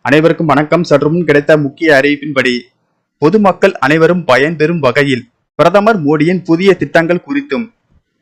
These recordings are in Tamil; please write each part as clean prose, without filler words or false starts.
அனைவருக்கும் வணக்கம். சற்று முன் கிடைத்த முக்கிய அறிவிப்பின்படி பொதுமக்கள் அனைவரும் பயன்பெறும் வகையில் பிரதமர் மோடியின் புதிய திட்டங்கள் குறித்தும்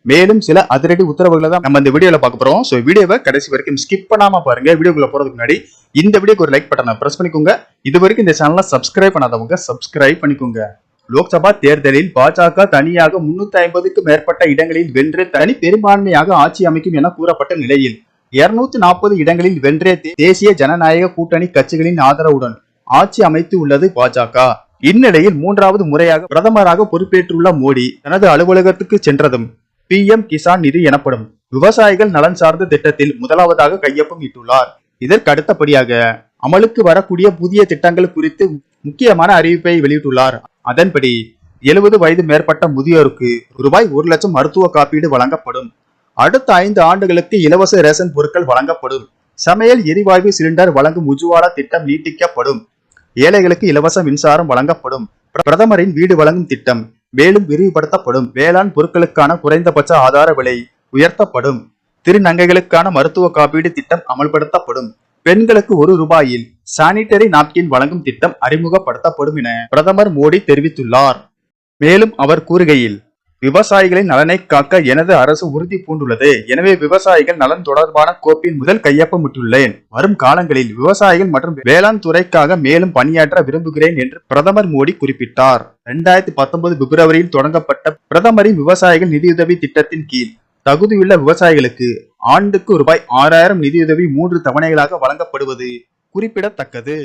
மேலும் சில அதிரடி உத்தரவுகளை தான் நம்ம இந்த வீடியோல பார்க்க போறோம். சோ வீடியோவை கடைசி வரைக்கும் ஸ்கிப் பண்ணாம பாருங்க. வீடியோக்குள்ள போறதுக்கு முன்னாடி இந்த வீடியோக்கு ஒரு லைக் பட்டனை பிரஸ் பண்ணிக்கோங்க. இது வரைக்கும் இந்த சேனலை சப்ஸ்கிரைப் பண்ணாதவங்க சப்ஸ்கிரைப் பண்ணிக்கோங்க. லோக்சபா தேர்தலில் பாஜக தனியாக 350க்கும் மேற்பட்ட இடங்களில் வென்று தனி பெரும்பான்மையாக ஆட்சி அமைக்கும் என கூறப்பட்ட நிலையில் 240 இடங்களில் வென்ற தேசிய ஜனநாயக கூட்டணி கட்சிகளின் ஆதரவுடன் ஆட்சி அமைத்து உள்ளது பாஜக. இந்நிலையில் 3வது முறையாக பிரதமராக பொறுப்பேற்றுள்ள மோடி தனது அலுவலகத்துக்கு சென்றதும் PM கிசான் நிதி எனப்படும் விவசாயிகள் நலன் சார்ந்த திட்டத்தில் முதலாவதாக கையொப்பம் இட்டுள்ளார். இதற்கு அடுத்தபடியாக அமலுக்கு வரக்கூடிய புதிய திட்டங்கள் குறித்து முக்கியமான அறிவிப்பை வெளியிட்டுள்ளார். அதன்படி 70 வயது மேற்பட்ட முதியோருக்கு ரூபாய் 1 லட்சம் மருத்துவ காப்பீடு வழங்கப்படும். அடுத்த 5 ஆண்டுகளுக்கு இலவச ரேஷன் பொருட்கள் வழங்கப்படும். சமையல் எரிவாயு சிலிண்டர் வழங்கும் உஜ்வாலா திட்டம் நீட்டிக்கப்படும். ஏழைகளுக்கு இலவச மின்சாரம் வழங்கப்படும். பிரதமரின் வீடு வழங்கும் திட்டம் மேலும் விரிவுபடுத்தப்படும். வேளாண் பொருட்களுக்கான குறைந்தபட்ச ஆதார விலை உயர்த்தப்படும். திருநங்கைகளுக்கான மருத்துவ காப்பீடு திட்டம் அமல்படுத்தப்படும். பெண்களுக்கு ₹1 சானிட்டரி நாப்கின் வழங்கும் திட்டம் அறிமுகப்படுத்தப்படும் என பிரதமர் மோடி தெரிவித்துள்ளார். மேலும் அவர் கூறுகையில், விவசாயிகளின் நலனை காக்க எனது அரசு உறுதி பூண்டுள்ளது. எனவே விவசாயிகள் நலன் தொடர்பான கோப்பின் முதல் கையொப்பமிட்டுள்ளேன். வரும் காலங்களில் விவசாயிகள் மற்றும் வேளாண் துறைக்காக மேலும் பணியாற்ற விரும்புகிறேன் என்று பிரதமர் மோடி குறிப்பிட்டார். 2019 பிப்ரவரியில் தொடங்கப்பட்ட பிரதமரின் விவசாயிகள் நிதியுதவி திட்டத்தின் கீழ் தகுதியுள்ள விவசாயிகளுக்கு ஆண்டுக்கு ₹6000 நிதியுதவி 3 தவணைகளாக வழங்கப்படுவது குறிப்பிடத்தக்கது.